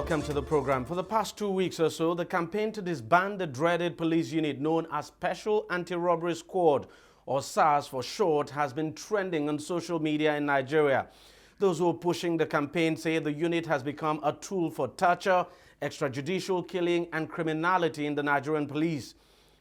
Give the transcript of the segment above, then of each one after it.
welcome to the program. For the past 2 weeks or so, the campaign to disband the dreaded police unit known as Special Anti-Robbery Squad, or SARS for short, has been trending on social media in Nigeria. Those who are pushing the campaign say the unit has become a tool for torture, extrajudicial killing, and criminality in the Nigerian police.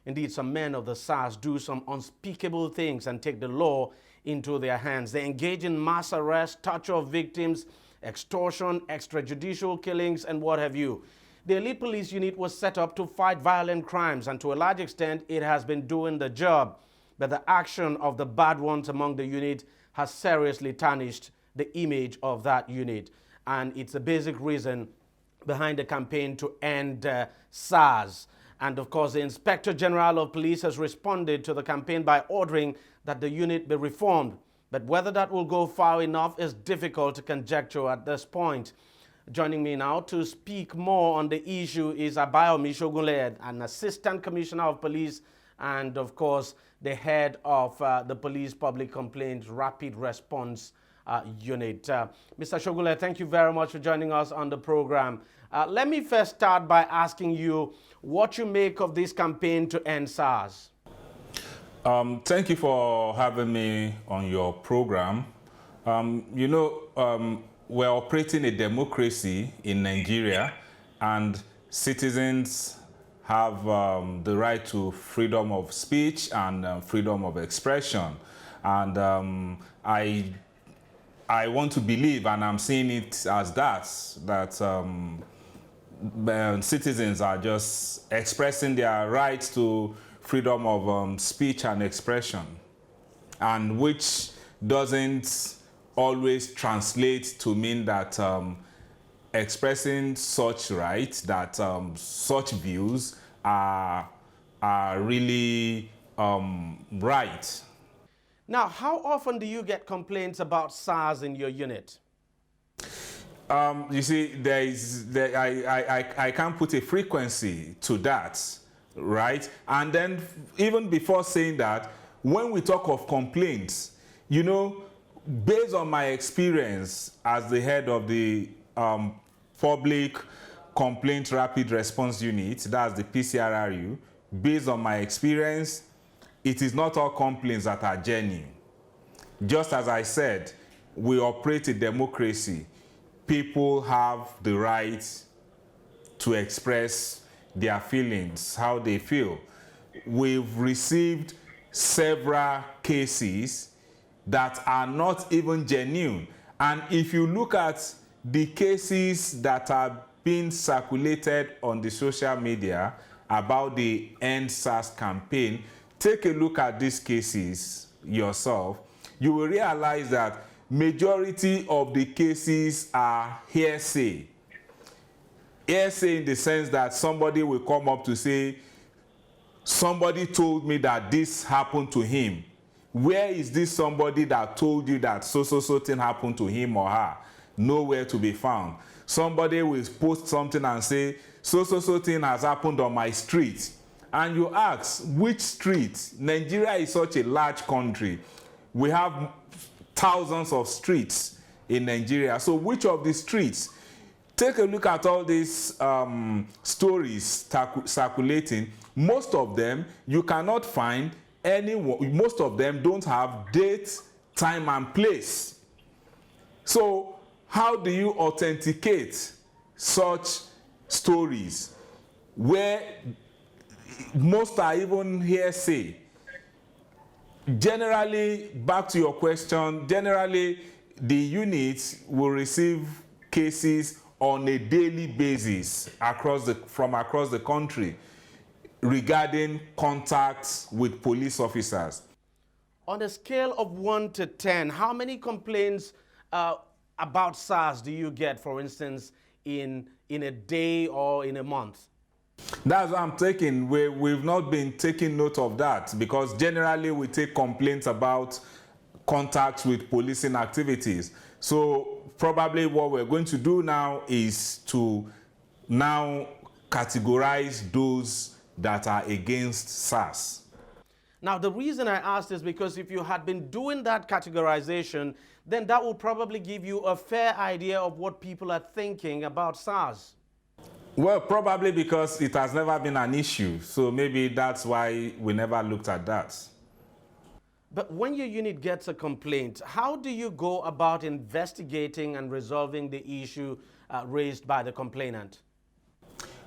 Indeed, some men of the SARS do some unspeakable things and take the law into their hands. They engage in mass arrest, torture of victims, extortion, extrajudicial killings, and what have you. The elite police unit was set up to fight violent crimes, and to a large extent, it has been doing the job. But the action of the bad ones among the unit has seriously tarnished the image of that unit. And it's a basic reason behind the campaign to end SARS. And of course, the Inspector General of Police has responded to the campaign by ordering that the unit be reformed. But whether that will go far enough is difficult to conjecture at this point. Joining me now to speak more on the issue is Abayomi Shogunle, an Assistant Commissioner of Police and, of course, the head of the Police Public Complaints Rapid Response Unit. Mr. Shogunle, thank you very much for joining us on the program. Let me first start by asking you what you make of this campaign to end SARS. Thank you for having me on your program. We're operating a democracy in Nigeria, and citizens have the right to freedom of speech and freedom of expression. And I want to believe, and I'm seeing it as that citizens are just expressing their rights to freedom of speech and expression, and which doesn't always translate to mean that expressing such rights, that such views are really right. Now, how often do you get complaints about SARS in your unit? You see, I can't put a frequency to that. Right? And then even before saying that, when we talk of complaints, based on my experience as the head of the Public Complaint Rapid Response Unit, that's the PCRRU, based on my experience, it is not all complaints that are genuine. Just as I said, we operate a democracy. People have the right to express their feelings, how they feel. We've received several cases that are not even genuine. And if you look at the cases that are being circulated on the social media about the End SARS campaign, take a look at these cases yourself. You will realize that majority of the cases are hearsay. Hearsay in the sense that somebody will come up to say, somebody told me that this happened to him. Where is this somebody that told you that so thing happened to him or her? Nowhere to be found. Somebody will post something and say, so thing has happened on my street. And you ask, which street? Nigeria is such a large country. We have thousands of streets in Nigeria. So which of the streets? Take a look at all these stories circulating. Most of them you cannot find anyone. Most of them don't have date, time, and place. So how do you authenticate such stories where most are even hearsay? Generally, back to your question, generally the units will receive cases on a daily basis from across the country regarding contacts with police officers. On a scale of 1 to 10, how many complaints about SARS do you get, for instance, in a day or in a month? That's what I'm taking. We've not been taking note of that, because generally we take complaints about contacts with policing activities. So probably what we're going to do now is to now categorize those that are against SARS. Now, the reason I asked is because if you had been doing that categorization, then that will probably give you a fair idea of what people are thinking about SARS. Well, probably because it has never been an issue. So maybe that's why we never looked at that. But when your unit gets a complaint, how do you go about investigating and resolving the issue raised by the complainant?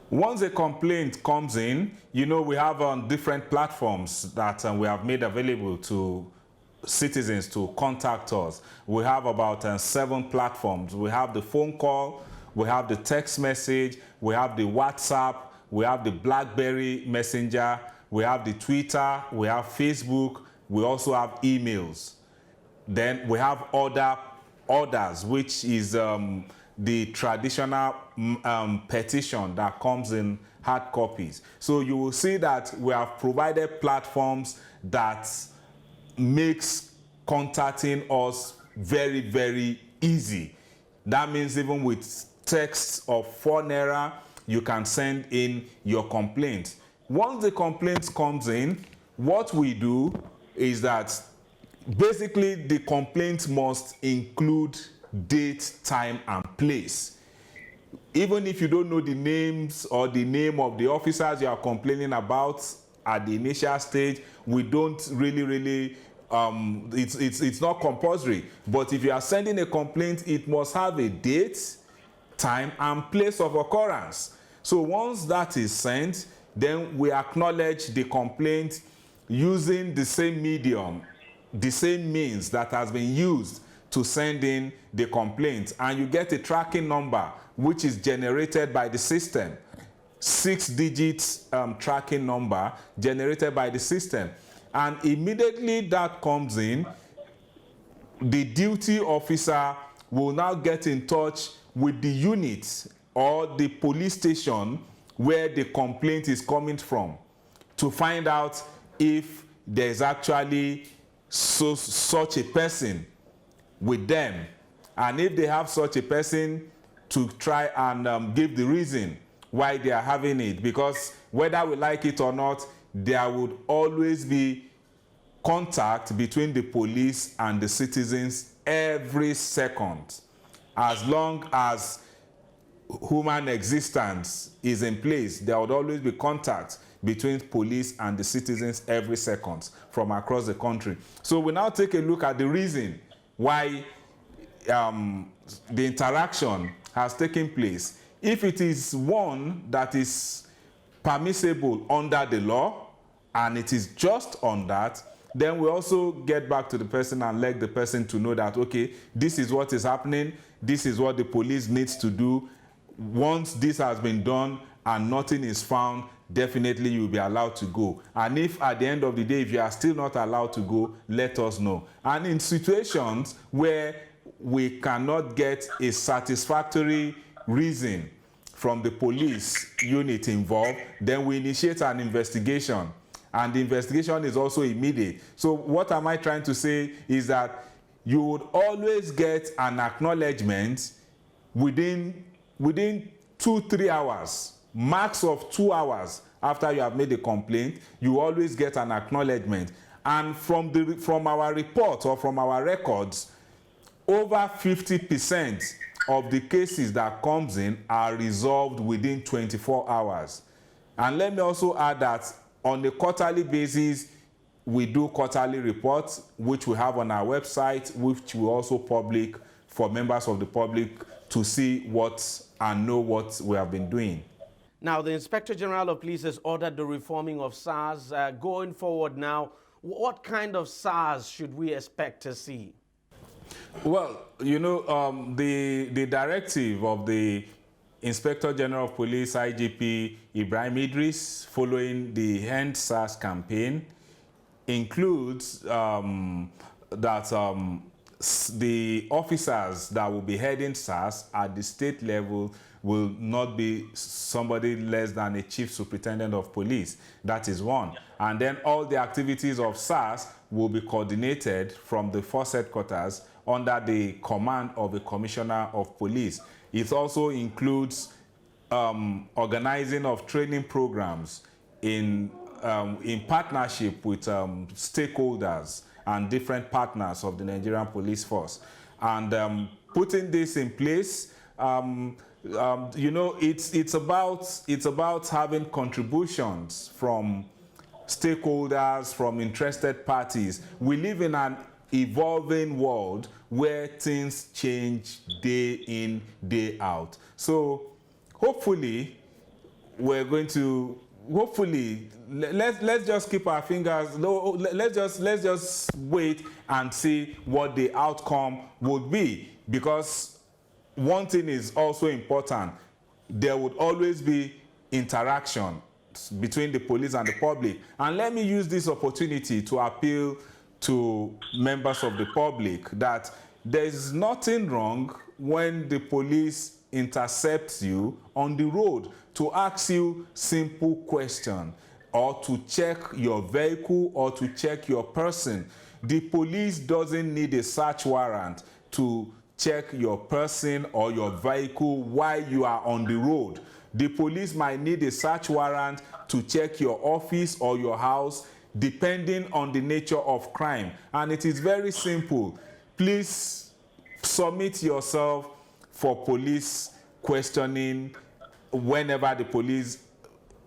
Once a complaint comes in, you know, we have on different platforms that we have made available to citizens to contact us. We have about 7 platforms. We have the phone call, we have the text message, we have the WhatsApp, we have the BlackBerry Messenger, we have the Twitter, we have Facebook, we also have emails. Then we have orders, which is the traditional petition that comes in hard copies. So you will see that we have provided platforms that makes contacting us very, very easy. That means even with texts of 4 naira, you can send in your complaint. Once the complaint comes in, what we do is that basically the complaint must include date, time, and place. Even if you don't know the names or the name of the officers you are complaining about at the initial stage, we don't really it's not compulsory. But if you are sending a complaint, it must have a date, time, and place of occurrence. So once that is sent, then we acknowledge the complaint using the same medium, the same means that has been used to send in the complaint, and you get a tracking number which is generated by the system. 6 digits tracking number generated by the system, and immediately that comes in, the duty officer will now get in touch with the unit or the police station where the complaint is coming from to find out if there's actually such a person with them, and if they have such a person, to try and give the reason why they are having it, because whether we like it or not, there would always be contact between the police and the citizens every second. As long as human existence is in place, there would always be contact between police and the citizens every second from across the country. So we now take a look at the reason why the interaction has taken place. If it is one that is permissible under the law and it is just on that, then we also get back to the person and let the person to know that, okay, this is what is happening, this is what the police needs to do. Once this has been done and nothing is found, definitely you'll be allowed to go. And if at the end of the day, if you are still not allowed to go, let us know. And in situations where we cannot get a satisfactory reason from the police unit involved, then we initiate an investigation, and the investigation is also immediate. So what am I trying to say is that you would always get an acknowledgement within 2-3 hours, max of 2 hours after you have made a complaint. You always get an acknowledgement, and from our report or from our records, over 50% of the cases that comes in are resolved within 24 hours. And let me also add that on a quarterly basis, we do quarterly reports, which we have on our website, which we also public for members of the public to see what and know what we have been doing. Now, the Inspector General of Police has ordered the reforming of SARS. Going forward now, what kind of SARS should we expect to see? Well, you know, the directive of the Inspector General of Police, IGP Ibrahim Idris, following the End SARS campaign, includes that the officers that will be heading SARS at the state level will not be somebody less than a chief superintendent of police. That is one. And then all the activities of SARS will be coordinated from the force headquarters under the command of the commissioner of police. It also includes organizing of training programs in partnership with stakeholders and different partners of the Nigerian police force. And putting this in place, you know, it's about having contributions from stakeholders, from interested parties. We live in an evolving world where things change day in, day out. So hopefully we're going to, let's just keep our fingers, let's just wait and see what the outcome would be, because one thing is also important. There would always be interaction between the police and the public. And let me use this opportunity to appeal to members of the public that there is nothing wrong when the police intercepts you on the road to ask you simple questions or to check your vehicle or to check your person. The police doesn't need a search warrant to check your person or your vehicle while you are on the road. The police might need a search warrant to check your office or your house, depending on the nature of crime. And it is very simple. Please submit yourself for police questioning whenever the police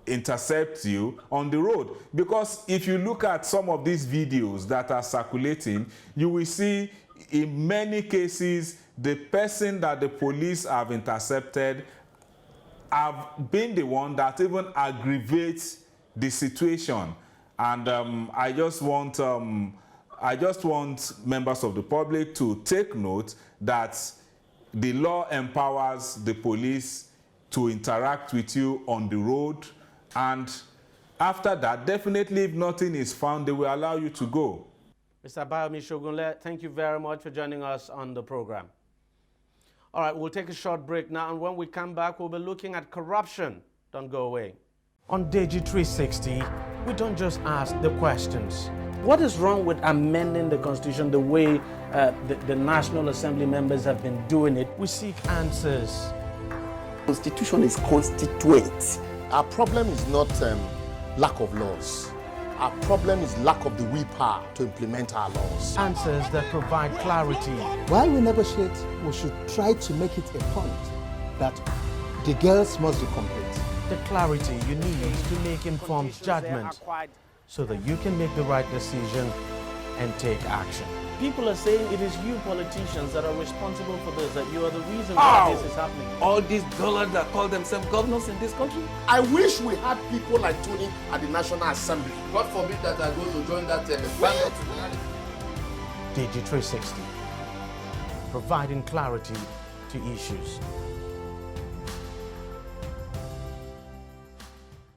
intercept you on the road. Because if you look at some of these videos that are circulating, you will see in many cases the person that the police have intercepted have been the one that even aggravates the situation. And I just want members of the public to take note that the law empowers the police to interact with you on the road, and after that, definitely if nothing is found, they will allow you to go. Mr. Abayomi Shogunle, thank you very much for joining us on the program. All right, we'll take a short break now, and when we come back, we'll be looking at corruption. Don't go away. On DEJI360, we don't just ask the questions. What is wrong with amending the Constitution the way the National Assembly members have been doing it? We seek answers. Constitution is constituent. Our problem is not lack of laws. Our problem is lack of the willpower to implement our laws. Answers that provide clarity. While we negotiate, we should try to make it a point that the girls must be complete. The clarity you need to make informed judgment so that you can make the right decision and take action. People are saying it is you politicians that are responsible for this, that you are the reason why this is happening. All these dollars that call themselves governors in this country. I wish we had people like Tony at the National Assembly. God forbid that I go to join that band. DEJI360, providing clarity to issues.